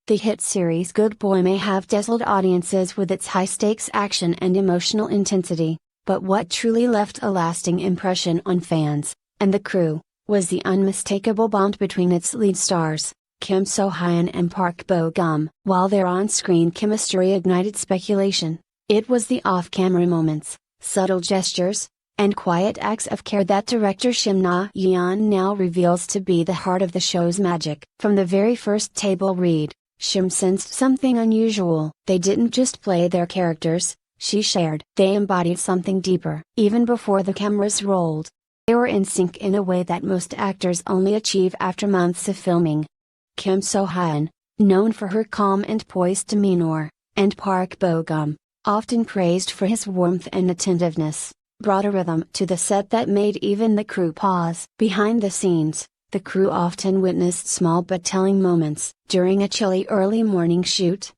The hit series Good Boy may have dazzled audiences with its high-stakes action and emotional intensity, but what truly left a lasting impression on fans, and the crew, was the unmistakable bond between its lead stars, Kim So-hyun and Park Bo-gum. While their on-screen chemistry ignited speculation, it was the off-camera moments, subtle gestures, and quiet acts of care that director Shim Na-yeon now reveals to be the heart of the show's magic. From the very first table read, Shim sensed something unusual. They didn't just play their characters, she shared. They embodied something deeper. Even before the cameras rolled, they were in sync in a way that most actors only achieve after months of filming. Kim So-hyun, known for her calm and poised demeanor, and Park Bo-gum, often praised for his warmth and attentiveness, brought a rhythm to the set that made even the crew pause. Behind the scenes, the crew often witnessed small but telling moments. During a chilly early morning shoot,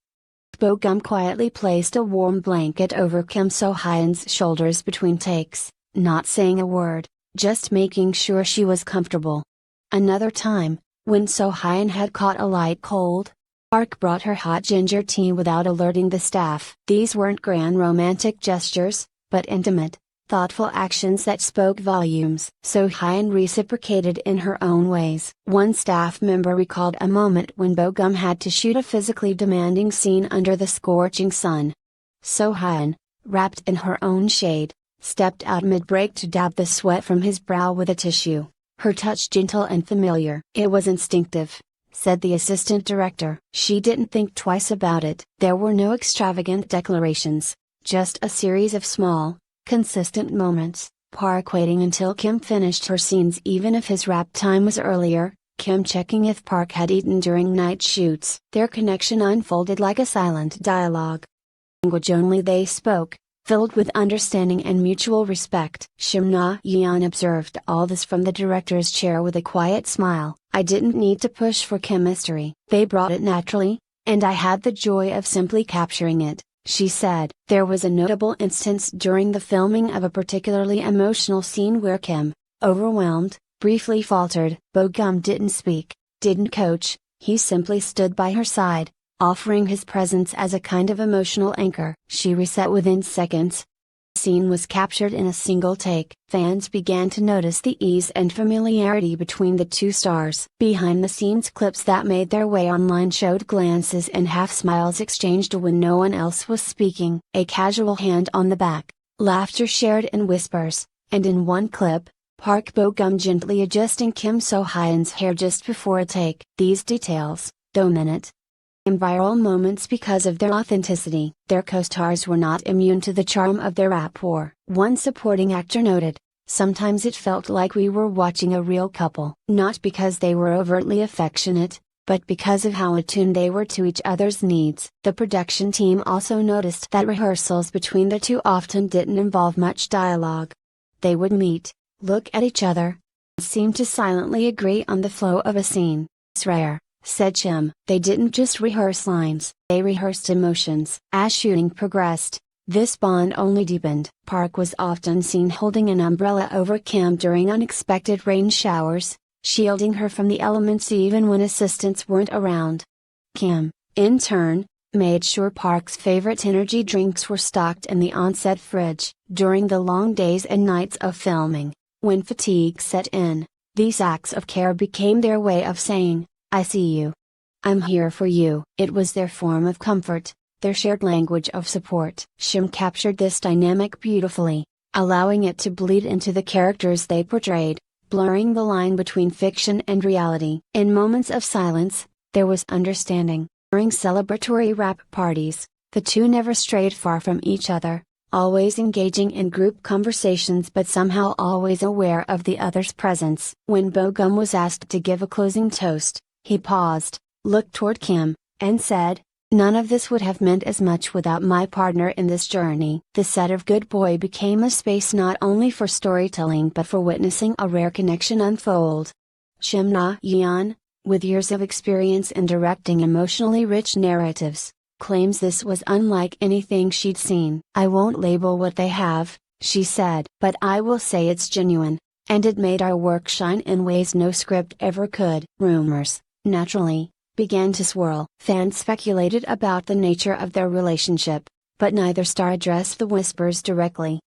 Bo-gum quietly placed a warm blanket over Kim So-hyun's shoulders between takes, not saying a word, just making sure she was comfortable. Another time, when So-hyun had caught a light cold, Park brought her hot ginger tea without alerting the staff. These weren't grand romantic gestures, but intimate, thoughtful actions that spoke volumes. So-hyun reciprocated in her own ways. One staff member recalled a moment when Bo-gum had to shoot a physically demanding scene under the scorching sun. So-hyun, wrapped in her own shade, stepped out mid-break to dab the sweat from his brow with a tissue, her touch gentle and familiar. "It was instinctive," said the assistant director. She didn't think twice about it. There were no extravagant declarations, just a series of small, consistent moments. Park waiting until Kim finished her scenes even if his wrap time was earlier, Kim checking if Park had eaten during night shoots. Their connection unfolded like a silent dialogue. Language only they spoke, filled with understanding and mutual respect. Shim Na-yeon observed all this from the director's chair with a quiet smile. "I didn't need to push for chemistry. They brought it naturally, and I had the joy of simply capturing it," she said. There was a notable instance during the filming of a particularly emotional scene where Kim, overwhelmed, briefly faltered. Bo-gum didn't speak, didn't coach, he simply stood by her side, offering his presence as a kind of emotional anchor. She reset within seconds. The scene was captured in a single take. Fans began to notice the ease and familiarity between the two stars. Behind-the-scenes clips that made their way online showed glances and half-smiles exchanged when no one else was speaking. A casual hand on the back, laughter shared in whispers, and in one clip, Park Bo-gum gently adjusting Kim So-hyun's hair just before a take. These details, though minute, viral moments because of their authenticity. Their co-stars were not immune to the charm of their rapport. One supporting actor noted, "Sometimes it felt like we were watching a real couple." Not because they were overtly affectionate, but because of how attuned they were to each other's needs. The production team also noticed that rehearsals between the two often didn't involve much dialogue. They would meet, look at each other, and seem to silently agree on the flow of a scene. "It's rare," said Shim. "They didn't just rehearse lines, they rehearsed emotions." As shooting progressed, this bond only deepened. Park was often seen holding an umbrella over Kim during unexpected rain showers, shielding her from the elements even when assistants weren't around. Kim, in turn, made sure Park's favorite energy drinks were stocked in the on-set fridge. During the long days and nights of filming, when fatigue set in, these acts of care became their way of saying, "I see you. I'm here for you." It was their form of comfort, their shared language of support. Shim captured this dynamic beautifully, allowing it to bleed into the characters they portrayed, blurring the line between fiction and reality. In moments of silence, there was understanding. During celebratory rap parties, the two never strayed far from each other, always engaging in group conversations but somehow always aware of the other's presence. When Bo-gum was asked to give a closing toast, he paused, looked toward Kim, and said, "None of this would have meant as much without my partner in this journey." The set of Good Boy became a space not only for storytelling but for witnessing a rare connection unfold. Shim Na-yeon, with years of experience in directing emotionally rich narratives, claims this was unlike anything she'd seen. "I won't label what they have," she said, "but I will say it's genuine, and it made our work shine in ways no script ever could." Rumors, naturally, began to swirl. Fans speculated about the nature of their relationship, but neither star addressed the whispers directly.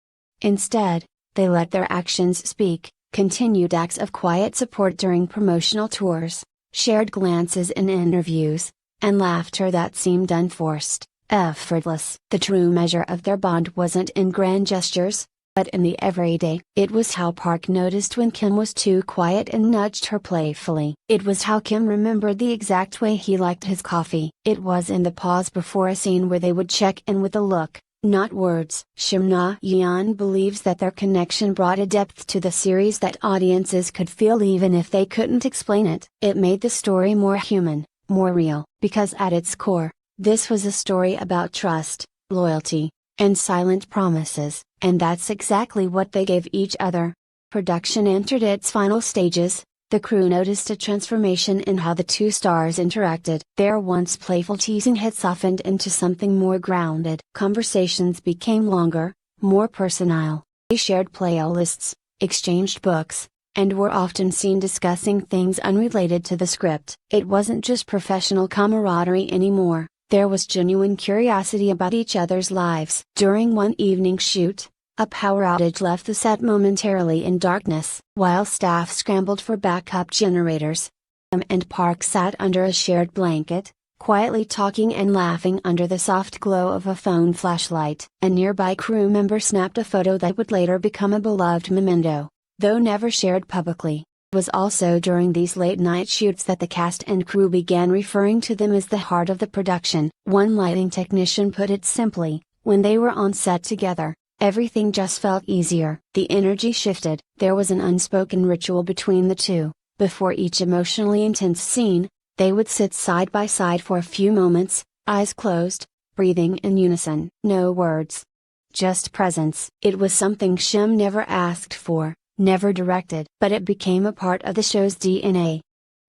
Instead, they let their actions speak, continued acts of quiet support during promotional tours, shared glances in interviews, and laughter that seemed unforced, effortless. The true measure of their bond wasn't in grand gestures, but in the everyday. It was how Park noticed when Kim was too quiet and nudged her playfully. It was how Kim remembered the exact way he liked his coffee. It was in the pause before a scene where they would check in with a look, not words. Shim Na-yeon believes that their connection brought a depth to the series that audiences could feel even if they couldn't explain it. It made the story more human, more real, because at its core, this was a story about trust, loyalty, and silent promises, and that's exactly what they gave each other. Production entered its final stages. The crew noticed a transformation in how the two stars interacted. Their once playful teasing had softened into something more grounded. Conversations became longer, more personal. They shared playlists, exchanged books, and were often seen discussing things unrelated to the script. It wasn't just professional camaraderie anymore. There was genuine curiosity about each other's lives. During one evening shoot, a power outage left the set momentarily in darkness. While staff scrambled for backup generators, Kim and Park sat under a shared blanket, quietly talking and laughing under the soft glow of a phone flashlight. A nearby crew member snapped a photo that would later become a beloved memento, though never shared publicly. It was also during these late-night shoots that the cast and crew began referring to them as the heart of the production. One lighting technician put it simply, when they were on set together, everything just felt easier. The energy shifted. There was an unspoken ritual between the two. Before each emotionally intense scene, they would sit side by side for a few moments, eyes closed, breathing in unison. No words. Just presence. It was something Shim never asked for, never directed, but it became a part of the show's DNA.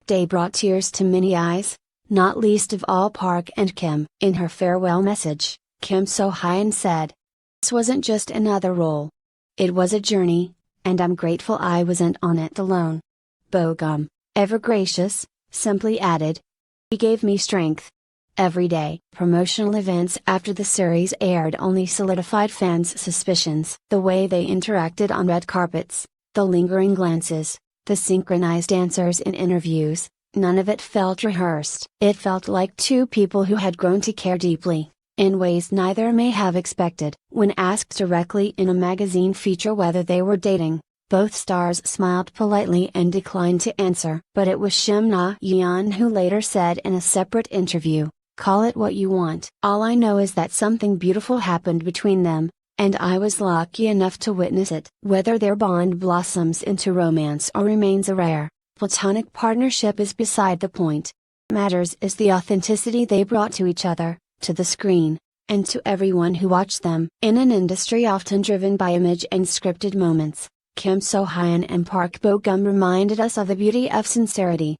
Day brought tears to many eyes, not least of all Park and Kim. In her farewell message, Kim So-hyun said, "This wasn't just another role. It was a journey, and I'm grateful I wasn't on it alone." Bogum, ever gracious, simply added, "He gave me strength." Every day. Promotional events after the series aired only solidified fans' suspicions. The way they interacted on red carpets, the lingering glances, the synchronized answers in interviews, none of it felt rehearsed. It felt like two people who had grown to care deeply, in ways neither may have expected. When asked directly in a magazine feature whether they were dating, both stars smiled politely and declined to answer. But it was Shim Na-yeon who later said in a separate interview, "Call it what you want. All I know is that something beautiful happened between them, and I was lucky enough to witness it." Whether their bond blossoms into romance or remains a rare, platonic partnership is beside the point. What matters is the authenticity they brought to each other, to the screen, and to everyone who watched them. In an industry often driven by image and scripted moments, Kim So-hyun and Park Bo-gum reminded us of the beauty of sincerity.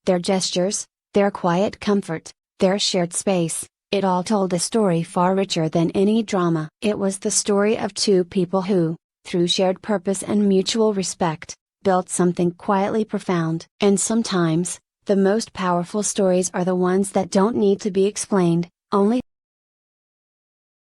Their gestures, their quiet comfort, their shared space, it all told a story far richer than any drama. It was the story of two people who, through shared purpose and mutual respect, built something quietly profound. And sometimes, the most powerful stories are the ones that don't need to be explained, only